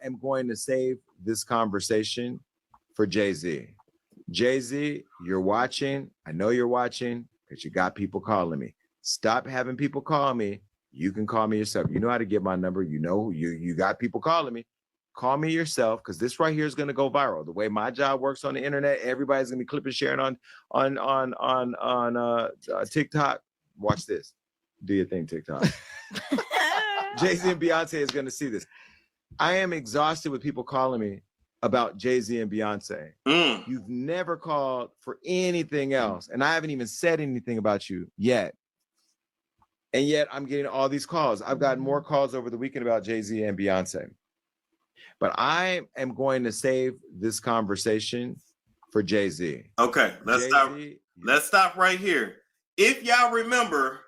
am going to save this conversation for JAYZ. JAYZ, you're watching. I know you're watching because you got people calling me. Stop having people call me. You can call me yourself. You know how to get my number. You know you got people calling me. Call me yourself because this right here is going to go viral. The way my job works on the internet, everybody's going to be clipping, sharing on TikTok. Watch this. Do your thing, TikTok. JAYZ and Beyonce is going to see this. I am exhausted with people calling me about JAYZ and Beyonce. You've never called for anything else, and I haven't even said anything about you yet. And yet I'm getting all these calls. I've gotten more calls over the weekend about JAYZ and Beyonce. But I am going to save this conversation for JAYZ. Okay, let's stop right here. If y'all remember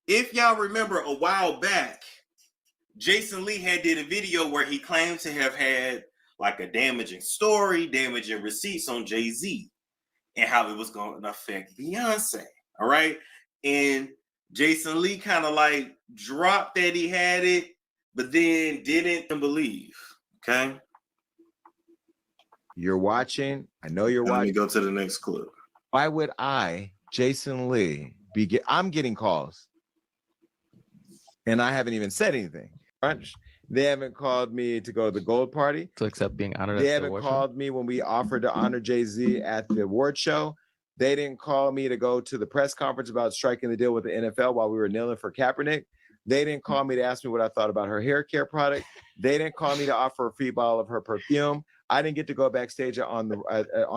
a while back, Jason Lee did a video where he claimed to have had like a damaging story, damaging receipts on JAYZ and how it was going to affect Beyonce. All right. And Jason Lee kind of like dropped that he had it, but then didn't believe. Okay. You're watching. I know you're watching. Let me go to the next clip. Why would I, Jason Lee, I'm getting calls and I haven't even said anything. They haven't called me to go to the gold party. To accept being honored. They haven't called me when we offered to honor JAYZ at the award show. They didn't call me to go to the press conference about striking the deal with the NFL while we were kneeling for Kaepernick. They didn't call me to ask me what I thought about her hair care product. They didn't call me to offer a free bottle of her perfume. I didn't get to go backstage on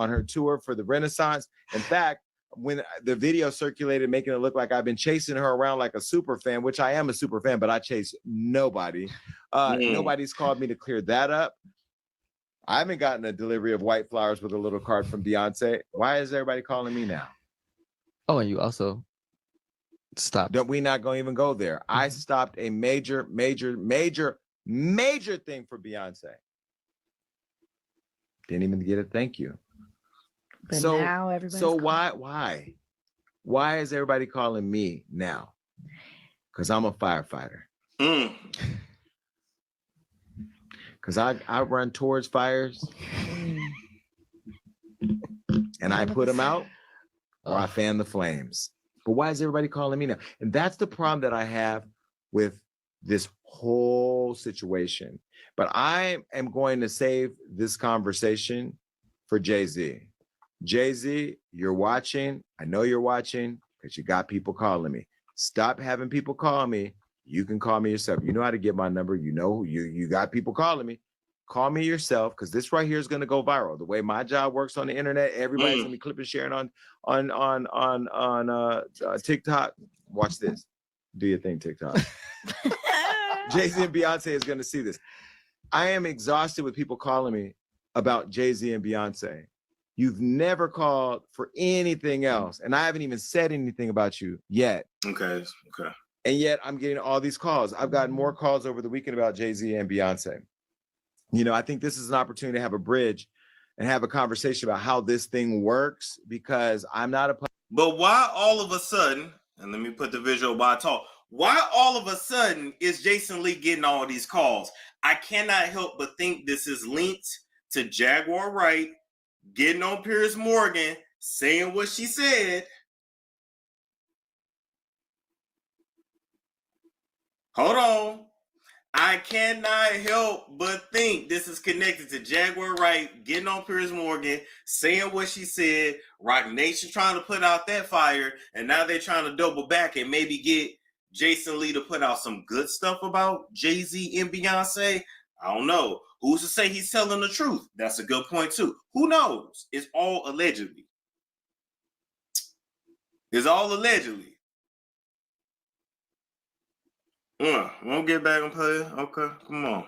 her tour for the Renaissance. In fact, when the video circulated, making it look like I've been chasing her around like a super fan, which I am a super fan, but I chase nobody. Nobody's called me to clear that up. I haven't gotten a delivery of white flowers with a little card from Beyonce. Why is everybody calling me now? Oh, and you also stopped. Don't we not going to even go there? I stopped a major thing for Beyonce. Didn't even get a thank you. But now everybody's why is everybody calling me now? Because I'm a firefighter. Because I run towards fires and I put them out or I fan the flames. But why is everybody calling me now? And that's the problem that I have with this whole situation. But I am going to save this conversation for JAYZ. JAYZ, you're watching. I know you're watching because you got people calling me. Stop having people call me. You can call me yourself. You know how to get my number. You know you got people calling me. Call me yourself because this right here is going to go viral. The way my job works on the internet, everybody's going to be clipping, sharing on TikTok. Watch this. Do your thing, TikTok. JAYZ and Beyonce is going to see this. I am exhausted with people calling me about JAYZ and Beyonce. You've never called for anything else, and I haven't even said anything about you yet. Okay. And yet I'm getting all these calls. I've gotten more calls over the weekend about JAYZ and Beyonce. You know, I think this is an opportunity to have a bridge and have a conversation about how this thing works because I'm not a... But why all of a sudden, and let me put the visual by talk, why all of a sudden is Jason Lee getting all these calls? I cannot help but think this is linked to Jaguar Wright getting on Piers Morgan, saying what she said. Hold on. I cannot help but think this is connected to Jaguar Wright getting on Piers Morgan, saying what she said, Rock Nation trying to put out that fire, and now they're trying to double back and maybe get Jason Lee to put out some good stuff about JAYZ and Beyonce. I don't know. Who's to say he's telling the truth? That's a good point too. Who knows? It's all allegedly. It's all allegedly. Won't get back and play. Okay, come on.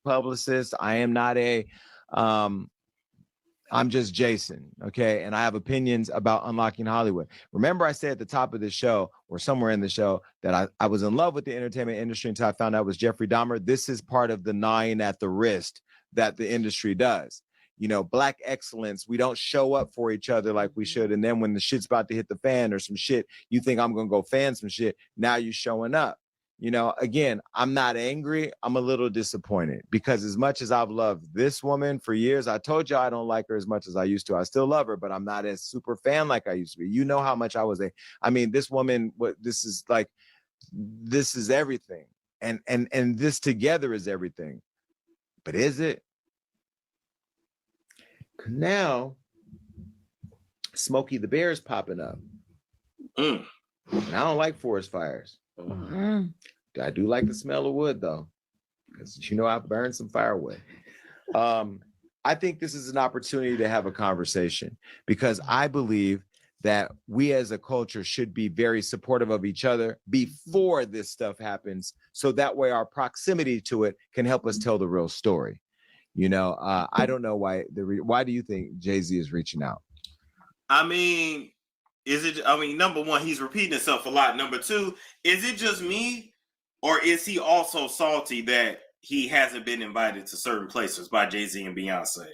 Publicist. I am not a I'm just Jason, okay? And I have opinions about unlocking Hollywood. Remember I said at the top of the show or somewhere in the show that I was in love with the entertainment industry until I found out it was Jeffrey Dahmer. This is part of the gnawing at the wrist that the industry does. You know, Black excellence, we don't show up for each other like we should. And then when the shit's about to hit the fan or some shit, you think I'm going to go fan some shit. Now you're showing up. You know, again, I'm not angry. I'm a little disappointed because as much as I've loved this woman for years, I told you I don't like her as much as I used to. I still love her, but I'm not a super fan like I used to be. You know how much I was this woman, this is everything. And this together is everything. But is it? Now, Smokey the Bear is popping up. And I don't like forest fires. I do like the smell of wood though, because you know I've burned some firewood. I think this is an opportunity to have a conversation because I believe that we as a culture should be very supportive of each other before this stuff happens, so that way our proximity to it can help us tell the real story. You know, I don't know why do you think Jay-Z is reaching out? I mean, number one, he's repeating himself a lot. Number two, is it just me, or is he also salty that he hasn't been invited to certain places by Jay-Z and Beyonce?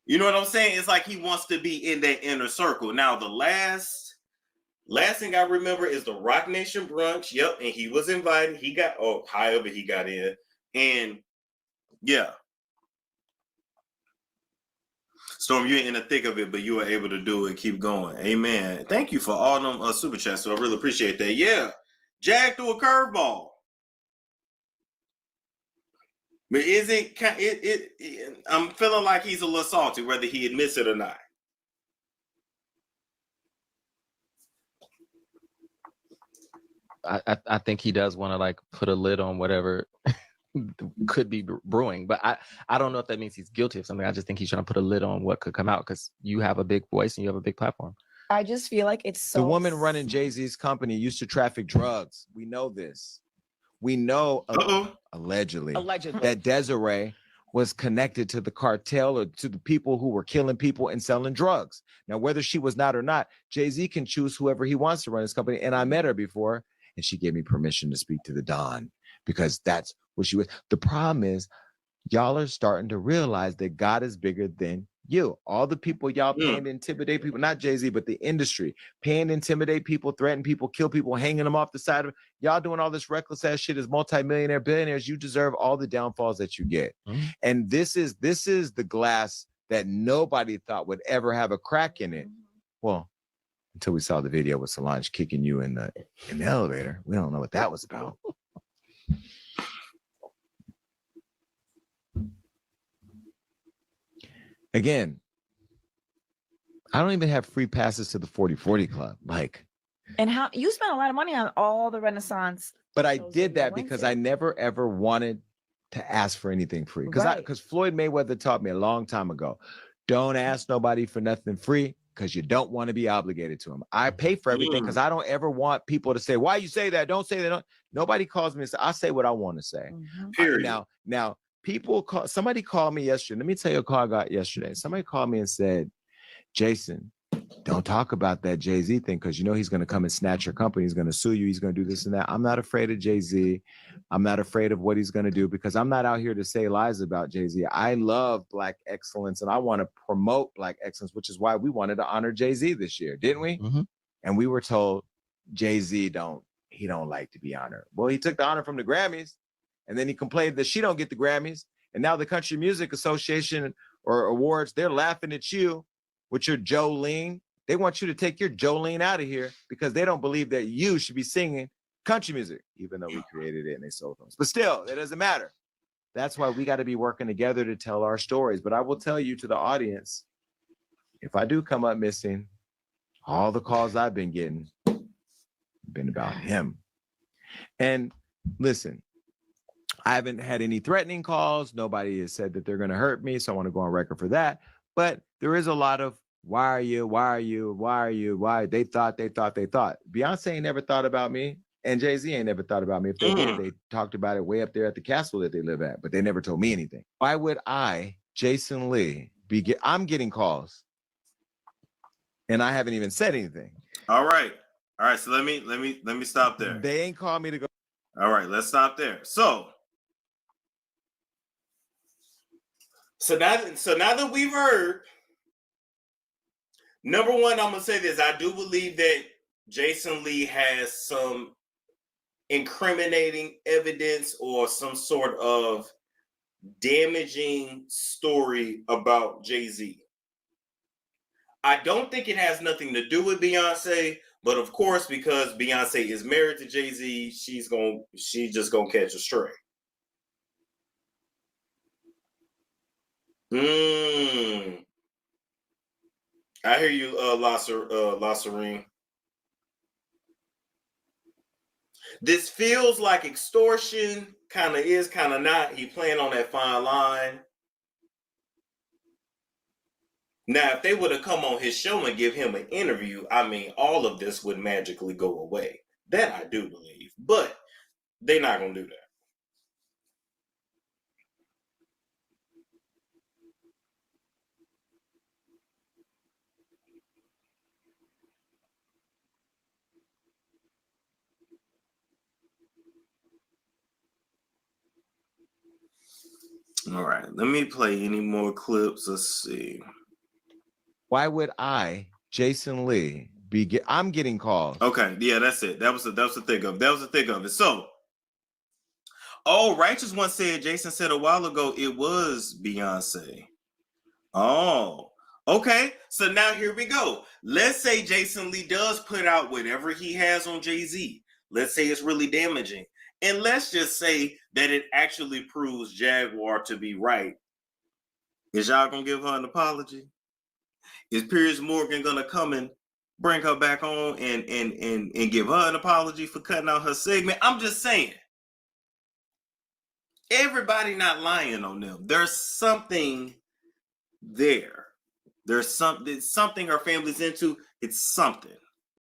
You know what I'm saying? It's like he wants to be in that inner circle. Now, the last thing I remember is the Rock Nation brunch. Yep, and he was invited. He got, however he got in. And yeah. Storm, you're in the thick of it, but you were able to do it. Keep going. Amen. Thank you for all them super chats. So I really appreciate that. Yeah. Jag threw a curveball. But is it I'm feeling like he's a little salty, whether he admits it or not. I think he does want to like put a lid on whatever could be brewing, but I don't know if that means he's guilty of something. I just think he's trying to put a lid on what could come out because you have a big voice and you have a big platform. I just feel like it's so. The woman running Jay-Z's company used to traffic drugs. We know this. We know allegedly that Desiree was connected to the cartel or to the people who were killing people and selling drugs. Now, whether she was not or not, Jay-Z can choose whoever he wants to run his company. And I met her before, and she gave me permission to speak to the Don because that's what she was. The problem is, y'all are starting to realize that God is bigger than you. All the people y'all paying to intimidate people, not Jay-Z, but the industry, paying to intimidate people, threaten people, kill people, hanging them off the side of y'all doing all this reckless ass shit as multimillionaire billionaires. You deserve all the downfalls that you get. And this is the glass that nobody thought would ever have a crack in it. Well, until we saw the video with Solange kicking you in the elevator. We don't know what that was about. Again, I don't even have free passes to the 40/40 club. And how you spent a lot of money on all the Renaissance. But I did that because I never ever wanted to ask for anything free. Because Floyd Mayweather taught me a long time ago, don't ask nobody for nothing free because you don't want to be obligated to them. I pay for everything because I don't ever want people to say, why you say that? Don't say that. Nobody calls me and says, I say what I want to say. Period. Now, somebody called me yesterday. Let me tell you a call I got yesterday. Somebody called me and said, Jason, don't talk about that Jay-Z thing because you know he's going to come and snatch your company. He's going to sue you. He's going to do this and that. I'm not afraid of Jay-Z. I'm not afraid of what he's going to do because I'm not out here to say lies about Jay-Z. I love Black excellence and I want to promote Black excellence, which is why we wanted to honor Jay-Z this year, didn't we? And we were told Jay-Z don't like to be honored. Well, he took the honor from the Grammys. And then he complained that she don't get the Grammys. And now the Country Music Association or awards, they're laughing at you with your Jolene. They want you to take your Jolene out of here because they don't believe that you should be singing country music, even though we created it and they sold them. But still, it doesn't matter. That's why we got to be working together to tell our stories. But I will tell you to the audience, if I do come up missing, all the calls I've been getting have been about him. And listen, I haven't had any threatening calls. Nobody has said that they're going to hurt me. So I want to go on record for that. But there is a lot of, why are you? They thought. Beyonce ain't never thought about me. And Jay-Z ain't never thought about me. If they did, they talked about it way up there at the castle that they live at, but they never told me anything. Why would I, Jason Lee, I'm getting calls and I haven't even said anything. All right. So let me stop there. They ain't called me to go. All right, let's stop there. So now that we've heard, number one, I'm gonna say this. I do believe that Jason Lee has some incriminating evidence or some sort of damaging story about Jay-Z. I don't think it has nothing to do with Beyonce, but of course, because Beyonce is married to Jay-Z, she's just gonna catch a stray. I hear you, Lasserine. This feels like extortion, kind of is, kind of not. He playing on that fine line. Now, if they would have come on his show and give him an interview, I mean, all of this would magically go away. That I do believe, but they're not gonna do that. All right, let me play any more clips. Let's see. Why would I, Jason Lee, I'm getting calls. Okay, yeah, that's it. That was the thick of it. That was the thick of it. So, Righteous One said, Jason said a while ago it was Beyonce. Oh, okay. So now here we go. Let's say Jason Lee does put out whatever he has on Jay-Z. Let's say it's really damaging. And let's just say that it actually proves Jaguar to be right. Is y'all gonna give her an apology? Is Piers Morgan gonna come and bring her back on and give her an apology for cutting out her segment? I'm just saying. Everybody not lying on them. There's something there. There's something her family's into. It's something.